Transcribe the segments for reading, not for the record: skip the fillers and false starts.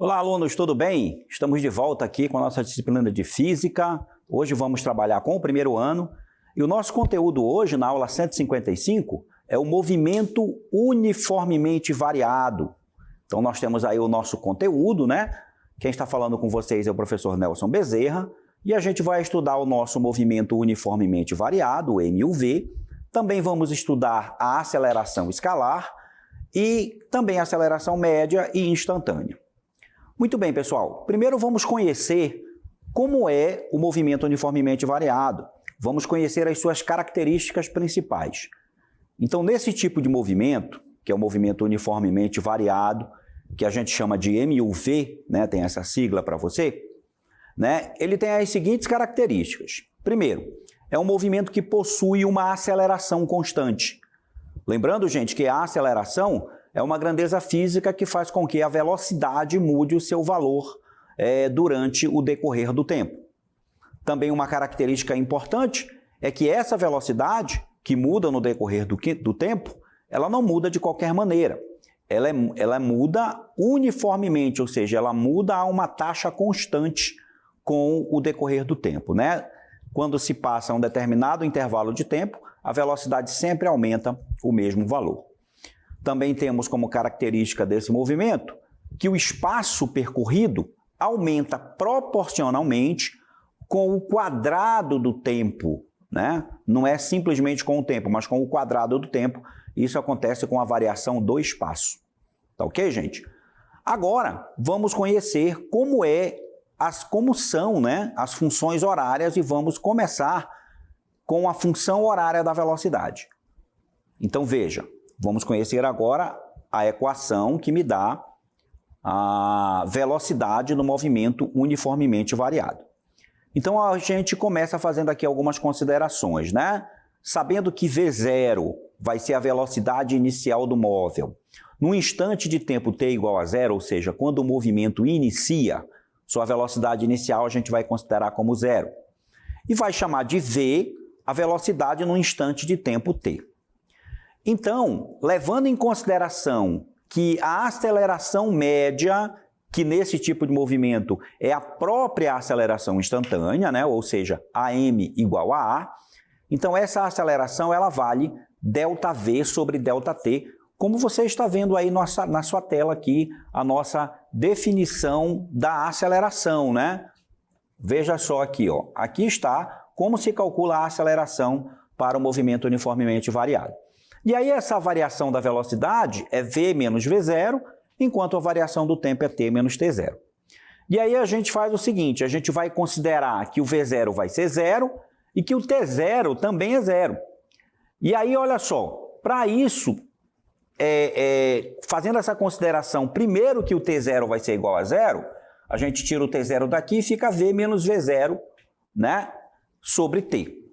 Olá, alunos, tudo bem? Estamos de volta aqui com a nossa disciplina de Física. Hoje vamos trabalhar com o primeiro ano. E o nosso conteúdo hoje, na aula 155, é o movimento uniformemente variado. Então, nós temos aí o nosso conteúdo, né? Quem está falando com vocês é o professor Nelson Bezerra. E a gente vai estudar o nosso movimento uniformemente variado, o MUV. Também vamos estudar a aceleração escalar e também a aceleração média e instantânea. Muito bem, pessoal. Primeiro vamos conhecer como é o movimento uniformemente variado. Vamos conhecer as suas características principais. Então, nesse tipo de movimento, que é o movimento uniformemente variado, que a gente chama de MUV, né, tem essa sigla para você, né, ele tem as seguintes características. Primeiro, é um movimento que possui uma aceleração constante. Lembrando, gente, que a aceleração é uma grandeza física que faz com que a velocidade mude o seu valor durante o decorrer do tempo. Também uma característica importante é que essa velocidade, que muda no decorrer do tempo, ela não muda de qualquer maneira. Ela muda uniformemente, ou seja, ela muda a uma taxa constante com o decorrer do tempo, né? Quando se passa um determinado intervalo de tempo, a velocidade sempre aumenta o mesmo valor. Também temos como característica desse movimento que o espaço percorrido aumenta proporcionalmente com o quadrado do tempo, né? Não é simplesmente com o tempo, mas com o quadrado do tempo. Isso acontece com a variação do espaço. Tá ok, gente? Agora, vamos conhecer como são, né, as funções horárias e vamos começar com a função horária da velocidade. Então, veja. Vamos conhecer agora a equação que me dá a velocidade no movimento uniformemente variado. Então, a gente começa fazendo aqui algumas considerações, né? Sabendo que V0 vai ser a velocidade inicial do móvel. No instante de tempo t igual a zero, ou seja, quando o movimento inicia, sua velocidade inicial a gente vai considerar como zero. E vai chamar de V a velocidade no instante de tempo t. Então, levando em consideração que a aceleração média, que nesse tipo de movimento é a própria aceleração instantânea, né? Ou seja, AM igual a A, então essa aceleração ela vale ΔV sobre ΔT, como você está vendo aí na sua tela aqui, a nossa definição da aceleração, né? Veja só aqui, ó. Aqui está como se calcula a aceleração para o movimento uniformemente variado. E aí essa variação da velocidade é V menos V0, enquanto a variação do tempo é T menos T0. E aí a gente faz o seguinte, a gente vai considerar que o V0 vai ser zero e que o T0 também é zero. E aí, olha só, para isso, fazendo essa consideração, primeiro que o T0 vai ser igual a zero, a gente tira o T0 daqui e fica V menos V0, né, sobre T.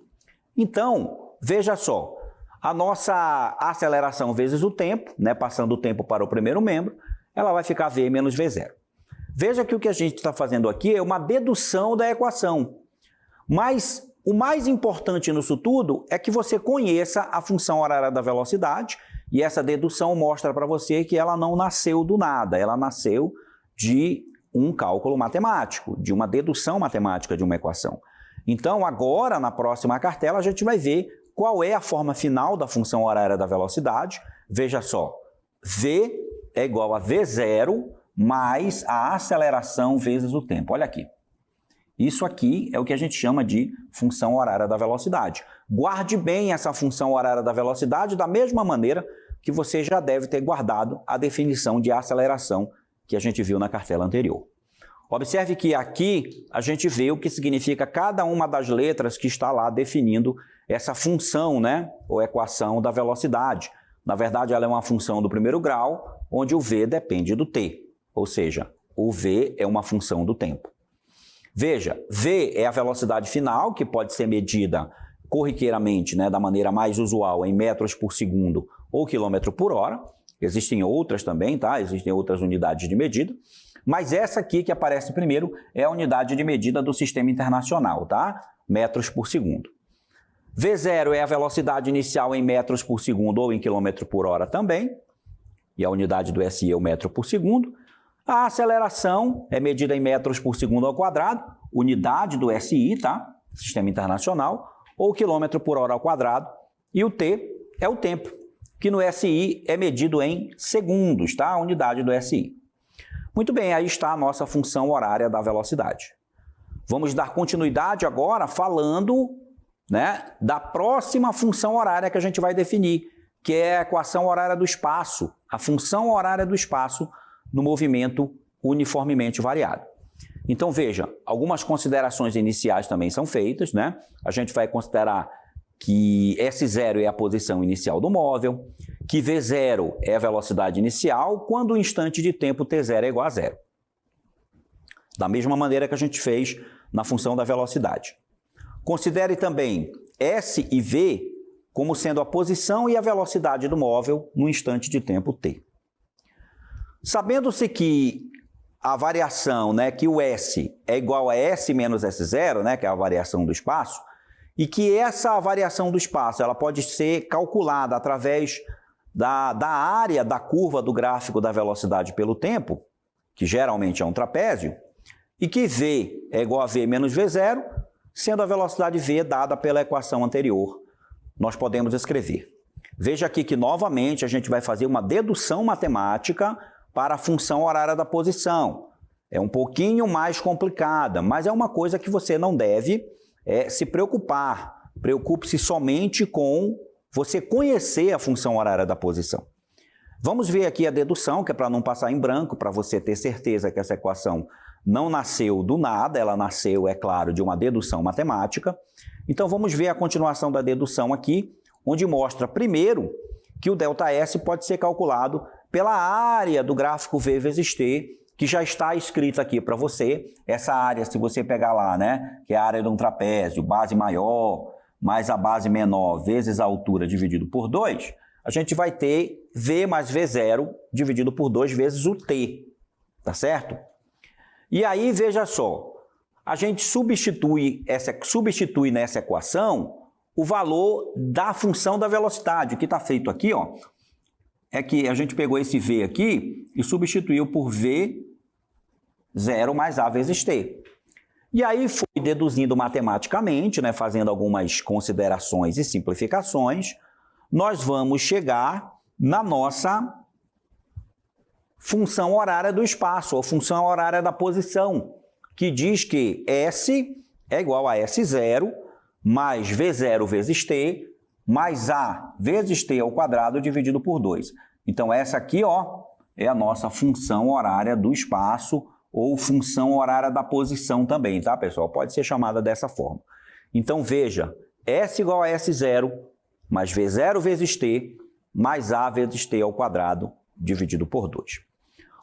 Então, veja só, a nossa aceleração vezes o tempo, né, passando o tempo para o primeiro membro, ela vai ficar V menos V0. Veja que o que a gente está fazendo aqui é uma dedução da equação. Mas o mais importante nisso tudo é que você conheça a função horária da velocidade e essa dedução mostra para você que ela não nasceu do nada, ela nasceu de um cálculo matemático, de uma dedução matemática de uma equação. Então, agora, na próxima cartela, a gente vai ver qual é a forma final da função horária da velocidade. Veja só, V é igual a V0 mais a aceleração vezes o tempo. Olha aqui. Isso aqui é o que a gente chama de função horária da velocidade. Guarde bem essa função horária da velocidade da mesma maneira que você já deve ter guardado a definição de aceleração que a gente viu na cartela anterior. Observe que aqui a gente vê o que significa cada uma das letras que está lá definindo essa função, né, ou equação da velocidade. Na verdade, ela é uma função do primeiro grau, onde o V depende do T, ou seja, o V é uma função do tempo. Veja, V é a velocidade final, que pode ser medida corriqueiramente, né, da maneira mais usual, em metros por segundo ou quilômetro por hora. Existem outras também, tá? Existem outras unidades de medida. Mas essa aqui que aparece primeiro é a unidade de medida do Sistema Internacional, tá? Metros por segundo. V0 é a velocidade inicial em metros por segundo ou em quilômetro por hora também. E a unidade do SI é o metro por segundo. A aceleração é medida em metros por segundo ao quadrado, unidade do SI, tá? Sistema Internacional, ou quilômetro por hora ao quadrado. E o T é o tempo, que no SI é medido em segundos, tá? A unidade do SI. Muito bem, aí está a nossa função horária da velocidade. Vamos dar continuidade agora falando, né, da próxima função horária que a gente vai definir, que é a equação horária do espaço, a função horária do espaço no movimento uniformemente variado. Então, veja, algumas considerações iniciais também são feitas, né? A gente vai considerar que S0 é a posição inicial do móvel, que V0 é a velocidade inicial, quando o instante de tempo T0 é igual a zero. Da mesma maneira que a gente fez na função da velocidade. Considere também S e V como sendo a posição e a velocidade do móvel no instante de tempo T. Sabendo-se que a variação, né, que o S é igual a S menos S0, né, que é a variação do espaço, e que essa variação do espaço ela pode ser calculada através da área da curva do gráfico da velocidade pelo tempo, que geralmente é um trapézio, e que V é igual a V menos V0, sendo a velocidade V dada pela equação anterior, nós podemos escrever. Veja aqui que, novamente, a gente vai fazer uma dedução matemática para a função horária da posição. É um pouquinho mais complicada, mas é uma coisa que você não deve se preocupar. Preocupe-se somente com você conhecer a função horária da posição. Vamos ver aqui a dedução, que é para não passar em branco, para você ter certeza que essa equação não nasceu do nada, ela nasceu, é claro, de uma dedução matemática. Então vamos ver a continuação da dedução aqui, onde mostra primeiro que o ΔS pode ser calculado pela área do gráfico V vezes T, que já está escrita aqui para você. Essa área, se você pegar lá, né, que é a área de um trapézio, base maior mais a base menor vezes a altura dividido por 2, a gente vai ter V mais V0 dividido por 2 vezes o T, tá certo? E aí, veja só, a gente substitui nessa equação o valor da função da velocidade. O que está feito aqui, ó, é que a gente pegou esse V aqui e substituiu por V0 mais A vezes T. E aí foi deduzindo matematicamente, né, fazendo algumas considerações e simplificações, nós vamos chegar na nossa função horária do espaço, ou função horária da posição, que diz que S é igual a S0 mais V0 vezes T mais A vezes T ao quadrado dividido por 2. Então, essa aqui, ó, é a nossa função horária do espaço ou função horária da posição também, tá, pessoal? Pode ser chamada dessa forma. Então, veja, S igual a S0 mais V0 vezes T mais A vezes T ao quadrado dividido por 2.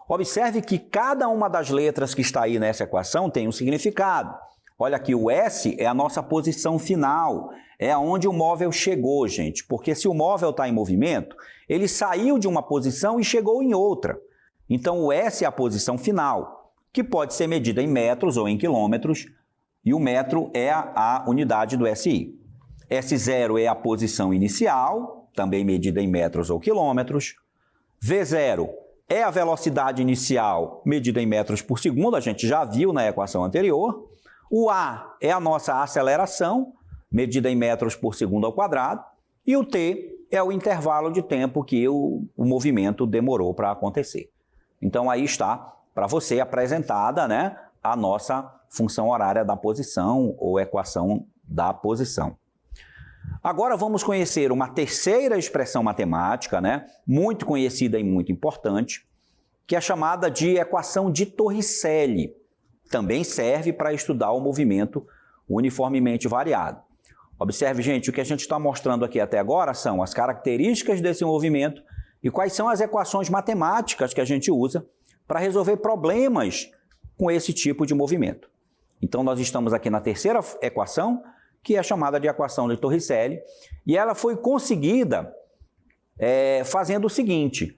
Observe que cada uma das letras que está aí nessa equação tem um significado. Olha aqui, o S é a nossa posição final, é aonde o móvel chegou, gente. Porque se o móvel está em movimento, ele saiu de uma posição e chegou em outra. Então, o S é a posição final, que pode ser medida em metros ou em quilômetros, e o metro é a unidade do SI. S0 é a posição inicial, também medida em metros ou quilômetros. V0 é a velocidade inicial medida em metros por segundo, a gente já viu na equação anterior. O A é a nossa aceleração, medida em metros por segundo ao quadrado. E o T é o intervalo de tempo que o movimento demorou para acontecer. Então, aí está para você apresentada, né, a nossa função horária da posição ou equação da posição. Agora vamos conhecer uma terceira expressão matemática, né, muito conhecida e muito importante, que é chamada de equação de Torricelli. Também serve para estudar o movimento uniformemente variado. Observe, gente, o que a gente está mostrando aqui até agora são as características desse movimento e quais são as equações matemáticas que a gente usa para resolver problemas com esse tipo de movimento. Então, nós estamos aqui na terceira equação, que é chamada de equação de Torricelli, e ela foi conseguida fazendo o seguinte: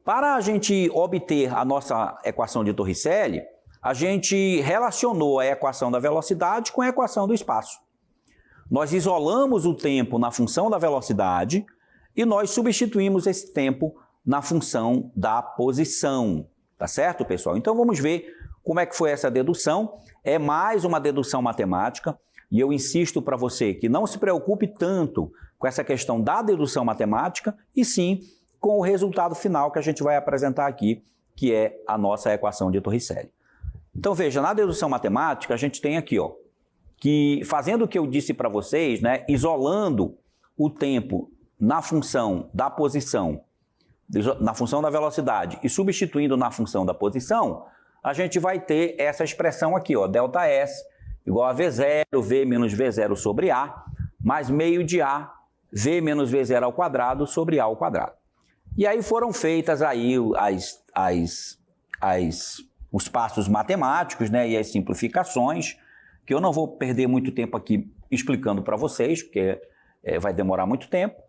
para a gente obter a nossa equação de Torricelli, a gente relacionou a equação da velocidade com a equação do espaço. Nós isolamos o tempo na função da velocidade e nós substituímos esse tempo na função da posição. Tá certo, pessoal? Então vamos ver como é que foi essa dedução. É mais uma dedução matemática e eu insisto para você que não se preocupe tanto com essa questão da dedução matemática e sim com o resultado final que a gente vai apresentar aqui, que é a nossa equação de Torricelli. Então veja, na dedução matemática a gente tem aqui, ó, que fazendo o que eu disse para vocês, né, isolando o tempo na função da posição, na função da velocidade e substituindo na função da posição, a gente vai ter essa expressão aqui, ó, ΔS igual a V0, V menos V0 sobre A, mais meio de A, V menos V0 ao quadrado sobre A ao quadrado. E aí foram feitas aí os passos matemáticos, né, e as simplificações, que eu não vou perder muito tempo aqui explicando para vocês, porque vai demorar muito tempo.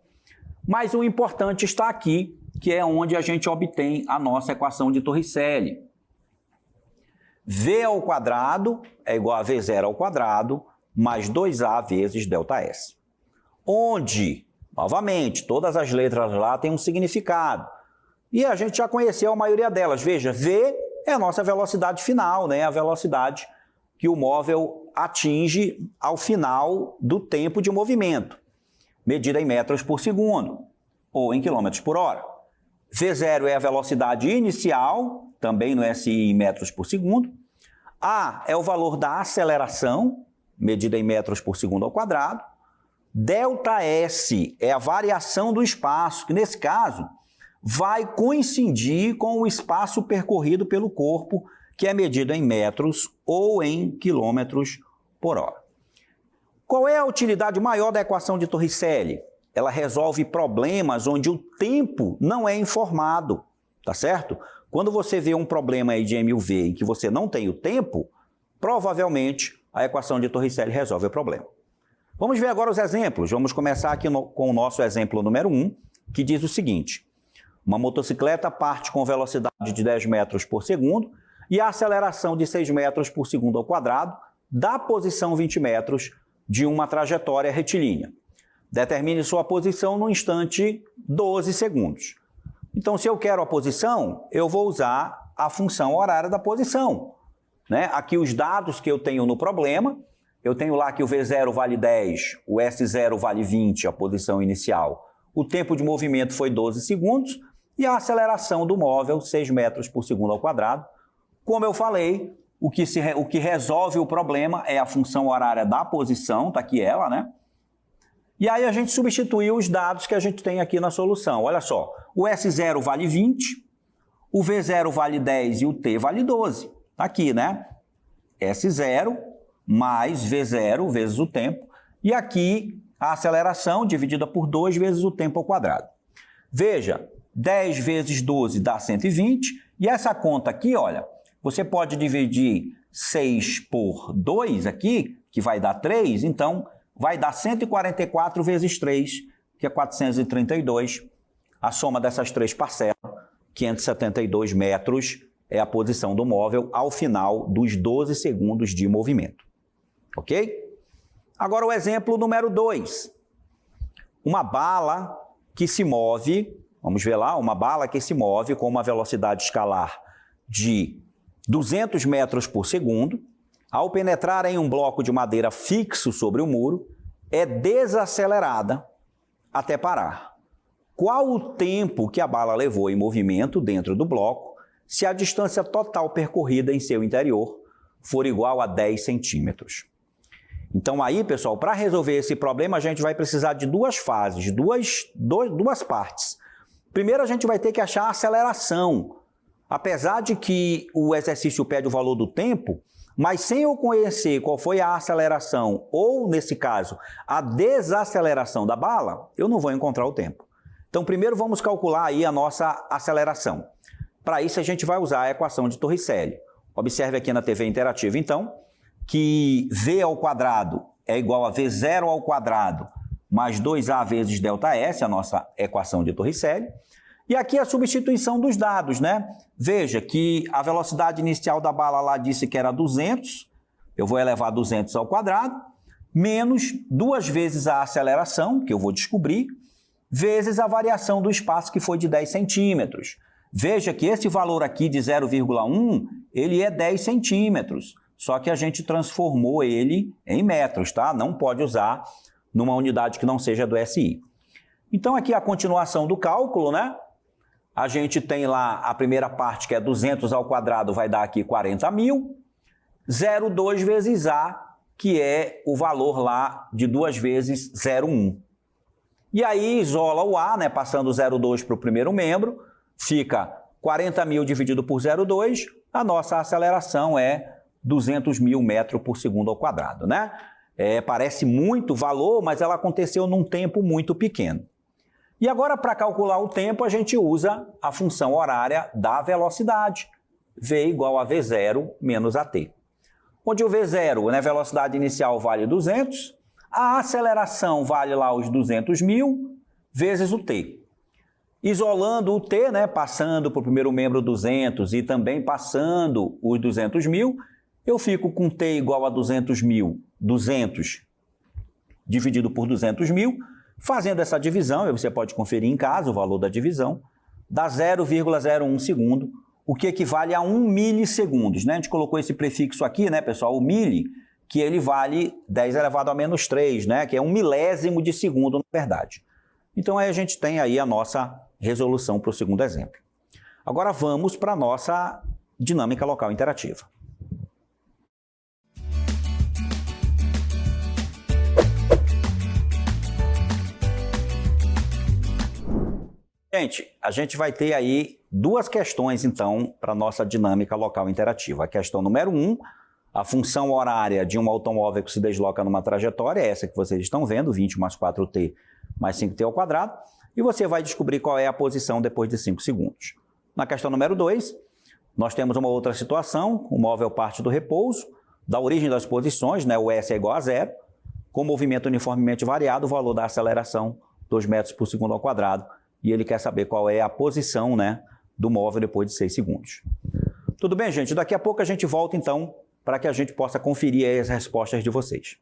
Mas o importante está aqui, que é onde a gente obtém a nossa equação de Torricelli. V ao quadrado é igual a V0 ao quadrado mais 2A vezes ΔS. Onde, novamente, todas as letras lá têm um significado. E a gente já conheceu a maioria delas. Veja, V é a nossa velocidade final, né? A velocidade que o móvel atinge ao final do tempo de movimento, medida em metros por segundo ou em quilômetros por hora. V0 é a velocidade inicial, também no SI em metros por segundo. A é o valor da aceleração, medida em metros por segundo ao quadrado. ΔS é a variação do espaço, que nesse caso vai coincidir com o espaço percorrido pelo corpo, que é medido em metros ou em quilômetros por hora. Qual é a utilidade maior da equação de Torricelli? Ela resolve problemas onde o tempo não é informado, tá certo? Quando você vê um problema aí de MUV em que você não tem o tempo, provavelmente a equação de Torricelli resolve o problema. Vamos ver agora os exemplos. Vamos começar aqui com o nosso exemplo número 1, que diz o seguinte: uma motocicleta parte com velocidade de 10 metros por segundo e a aceleração de 6 metros por segundo ao quadrado da posição 20 metros de uma trajetória retilínea. Determine sua posição no instante 12 segundos. Então, se eu quero a posição, eu vou usar a função horária da posição, né? Aqui os dados que eu tenho no problema, eu tenho lá que o V0 vale 10, o S0 vale 20, a posição inicial. O tempo de movimento foi 12 segundos e a aceleração do móvel, 6 metros por segundo ao quadrado. Como eu falei, o que resolve o problema é a função horária da posição, está aqui ela, né? E aí a gente substituiu os dados que a gente tem aqui na solução. Olha só, o S0 vale 20, o V0 vale 10 e o T vale 12. Tá aqui, né? S0 mais V0 vezes o tempo. E aqui a aceleração dividida por 2 vezes o tempo ao quadrado. Veja, 10 vezes 12 dá 120. E essa conta aqui, olha, você pode dividir 6 por 2 aqui, que vai dar 3, então vai dar 144 vezes 3, que é 432. A soma dessas três parcelas, 572 metros, é a posição do móvel ao final dos 12 segundos de movimento. Ok? Agora o exemplo número 2. Uma bala que se move, vamos ver lá, uma bala que se move com uma velocidade escalar de 200 metros por segundo, ao penetrar em um bloco de madeira fixo sobre o muro, é desacelerada até parar. Qual o tempo que a bala levou em movimento dentro do bloco se a distância total percorrida em seu interior for igual a 10 centímetros? Então aí, pessoal, para resolver esse problema, a gente vai precisar de duas fases, duas partes. Primeiro, a gente vai ter que achar a aceleração. Apesar de que o exercício pede o valor do tempo, mas sem eu conhecer qual foi a aceleração ou, nesse caso, a desaceleração da bala, eu não vou encontrar o tempo. Então, primeiro vamos calcular aí a nossa aceleração. Para isso, a gente vai usar a equação de Torricelli. Observe aqui na TV interativa, então, que V ao quadrado é igual a V0 ao quadrado mais 2A vezes ΔS, a nossa equação de Torricelli. E aqui a substituição dos dados, né? Veja que a velocidade inicial da bala lá disse que era 200, eu vou elevar 200 ao quadrado, menos 2 vezes a aceleração, que eu vou descobrir, vezes a variação do espaço, que foi de 10 centímetros. Veja que esse valor aqui de 0,1, ele é 10 centímetros, só que a gente transformou ele em metros, tá? Não pode usar numa unidade que não seja do SI. Então, aqui a continuação do cálculo, né? A gente tem lá a primeira parte, que é 200 ao quadrado, vai dar aqui 40.000. 0,2 vezes A, que é o valor lá de 2 vezes 0,1. E aí isola o A, né? Passando 0,2 para o primeiro membro, fica 40.000 dividido por 0,2, a nossa aceleração é 200.000 metros por segundo ao quadrado, né? Parece muito valor, mas ela aconteceu num tempo muito pequeno. E agora, para calcular o tempo, a gente usa a função horária da velocidade, V igual a V0 menos AT. Onde o V0, né, velocidade inicial, vale 200, a aceleração vale lá os 200.000 vezes o T. Isolando o T, né, passando para o primeiro membro 200 e também passando os 200.000, eu fico com T igual a 200.000, 200 dividido por 200.000, fazendo essa divisão, você pode conferir em casa o valor da divisão, dá 0,01 segundo, o que equivale a 1 milissegundos, né? A gente colocou esse prefixo aqui, né, pessoal, o mili, que ele vale 10 elevado a menos 3, né, que é 1 milésimo de segundo, na verdade. Então, aí a gente tem aí a nossa resolução para o segundo exemplo. Agora, vamos para a nossa dinâmica local interativa. Gente, a gente vai ter aí duas questões, então, para a nossa dinâmica local interativa. A questão número 1, a função horária de um automóvel que se desloca numa trajetória, é essa que vocês estão vendo, 20 mais 4t mais 5t ao quadrado, e você vai descobrir qual é a posição depois de 5 segundos. Na questão número 2, nós temos uma outra situação, o móvel parte do repouso, da origem das posições, né, o S é igual a 0, com movimento uniformemente variado, o valor da aceleração, 2 metros por segundo ao quadrado, e ele quer saber qual é a posição, né, do móvel depois de 6 segundos. Tudo bem, gente? Daqui a pouco a gente volta, então, para que a gente possa conferir aí as respostas de vocês.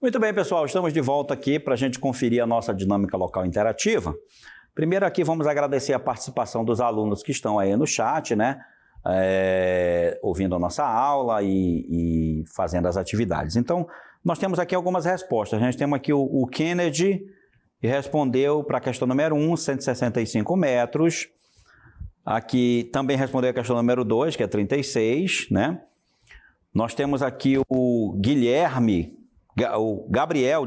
Muito bem, pessoal, estamos de volta aqui para a gente conferir a nossa dinâmica local interativa. Primeiro aqui vamos agradecer a participação dos alunos que estão aí no chat, né? Ouvindo a nossa aula e fazendo as atividades. Então, nós temos aqui algumas respostas. A gente tem aqui o Kennedy, que respondeu para a questão número 1, 165 metros. Aqui também respondeu a questão número 2, que é 36, né? Nós temos aqui o Gabriel,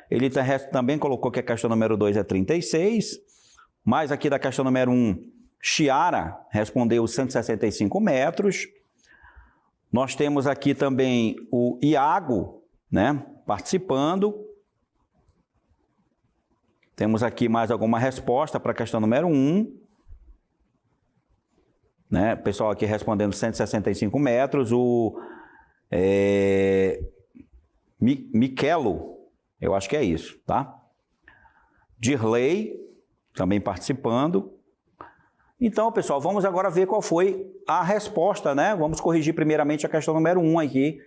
ele também colocou que a questão número 2 é 36, mas aqui da questão número 1, Chiara respondeu 165 metros. Nós temos aqui também o Iago, né, participando. Temos aqui mais alguma resposta para a questão número 1. Né, pessoal aqui respondendo 165 metros. O Miquelo, eu acho que é isso, tá? Dirley, também participando. Então, pessoal, vamos agora ver qual foi a resposta, né? Vamos corrigir primeiramente a questão número 1 aqui,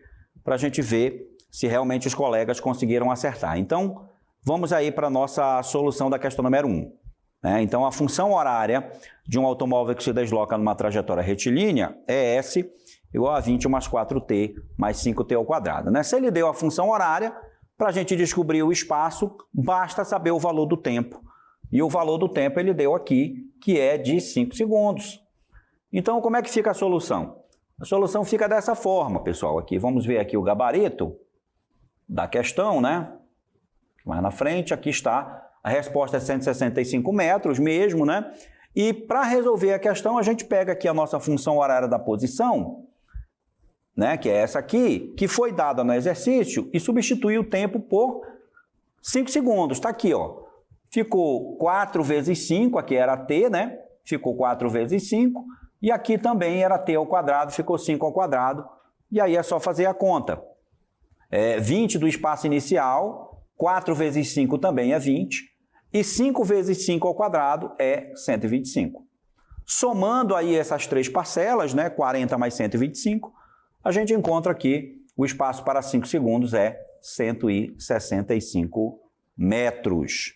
para a gente ver se realmente os colegas conseguiram acertar. Então, vamos aí para a nossa solução da questão número 1. Né? Então, a função horária de um automóvel que se desloca numa trajetória retilínea é S igual a 20 mais 4t mais 5t ao quadrado. Né? Se ele deu a função horária, para a gente descobrir o espaço, basta saber o valor do tempo. E o valor do tempo ele deu aqui, que é de 5 segundos. Então, como é que fica a solução? A solução fica dessa forma, pessoal. Aqui, vamos ver aqui o gabarito da questão, né? Mais na frente, aqui está. A resposta é 165 metros mesmo, né? E para resolver a questão, a gente pega aqui a nossa função horária da posição, né, que é essa aqui, que foi dada no exercício, e substitui o tempo por 5 segundos. Está aqui, ó. Ficou 4 vezes 5, aqui era t, né? Ficou 4 vezes 5, e aqui também era t ao quadrado, ficou 5 ao quadrado, e aí é só fazer a conta. 20 do espaço inicial, 4 vezes 5 também é 20, e 5 vezes 5 ao quadrado é 125. Somando aí essas três parcelas, né, 40 mais 125, a gente encontra aqui o espaço para 5 segundos é 165 metros.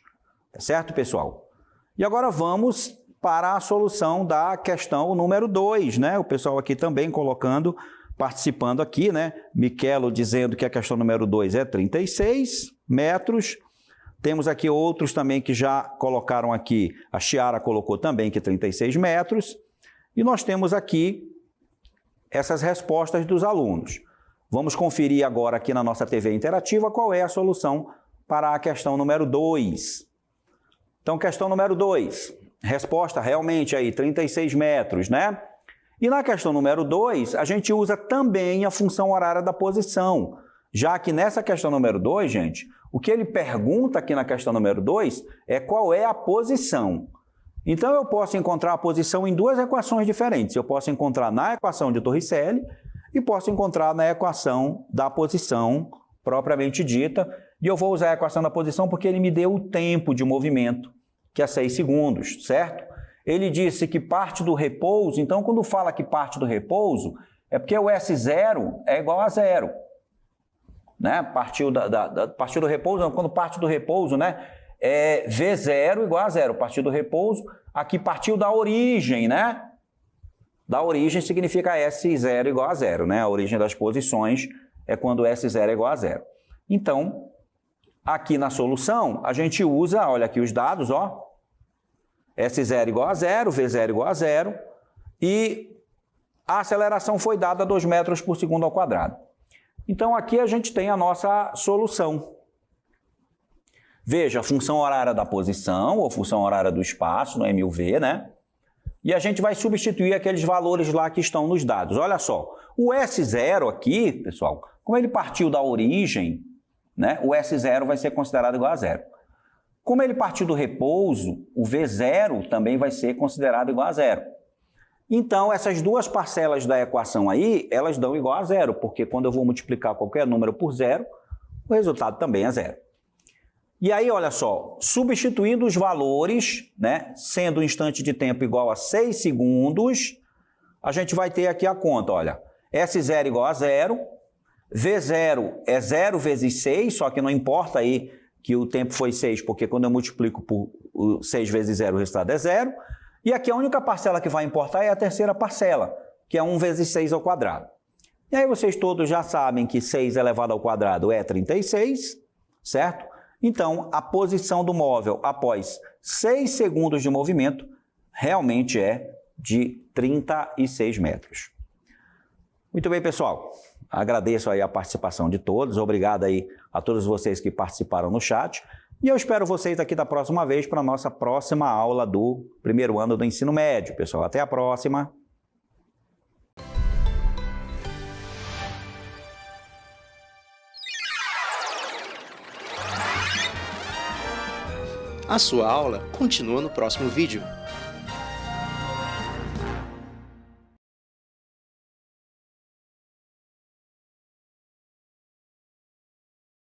Tá certo, pessoal? E agora vamos para a solução da questão número 2, né? O pessoal aqui também colocando, participando aqui, né? Miquelo dizendo que a questão número 2 é 36 metros. Temos aqui outros também que já colocaram aqui, a Chiara colocou também que 36 metros. E nós temos aqui essas respostas dos alunos. Vamos conferir agora aqui na nossa TV interativa qual é a solução para a questão número 2. Então, questão número 2, resposta realmente aí 36 metros, né? E na questão número 2, a gente usa também a função horária da posição, já que nessa questão número 2, gente, o que ele pergunta aqui na questão número 2 é qual é a posição. Então, eu posso encontrar a posição em duas equações diferentes. Eu posso encontrar na equação de Torricelli e posso encontrar na equação da posição propriamente dita. E eu vou usar a equação da posição porque ele me deu o tempo de movimento, que é 6 segundos, certo? Ele disse que parte do repouso, então quando fala que parte do repouso, é porque o S0 é igual a 0. Né? Partiu do repouso, quando parte do repouso, né? É V0 igual a 0. Partiu do repouso, aqui partiu da origem, né? Da origem significa S0 igual a 0, né? A origem das posições é quando S0 é igual a 0. Então, aqui na solução, a gente usa, olha aqui os dados, ó. S0 igual a 0, V0 igual a 0 e a aceleração foi dada a 2 metros por segundo ao quadrado. Então, aqui a gente tem a nossa solução. Veja, a função horária da posição ou função horária do espaço, no MUV, né? E a gente vai substituir aqueles valores lá que estão nos dados. Olha só, o S0 aqui, pessoal, como ele partiu da origem, né? O S0 vai ser considerado igual a 0. Como ele partiu do repouso, o V0 também vai ser considerado igual a 0. Então, essas duas parcelas da equação aí, elas dão igual a 0, porque quando eu vou multiplicar qualquer número por 0, o resultado também é 0. E aí, olha só, substituindo os valores, né, sendo o instante de tempo igual a 6 segundos, a gente vai ter aqui a conta, olha, S0 igual a 0, V0 é 0 vezes 6, só que não importa aí que o tempo foi 6, porque quando eu multiplico por 6 vezes 0, o resultado é 0. E aqui a única parcela que vai importar é a terceira parcela, que é 1 vezes 6 ao quadrado. E aí vocês todos já sabem que 6 elevado ao quadrado é 36, certo? Então, a posição do móvel após 6 segundos de movimento realmente é de 36 metros. Muito bem, pessoal. Agradeço aí a participação de todos. Obrigado aí a todos vocês que participaram no chat. E eu espero vocês aqui da próxima vez para a nossa próxima aula do primeiro ano do ensino médio. Pessoal, até a próxima. A sua aula continua no próximo vídeo.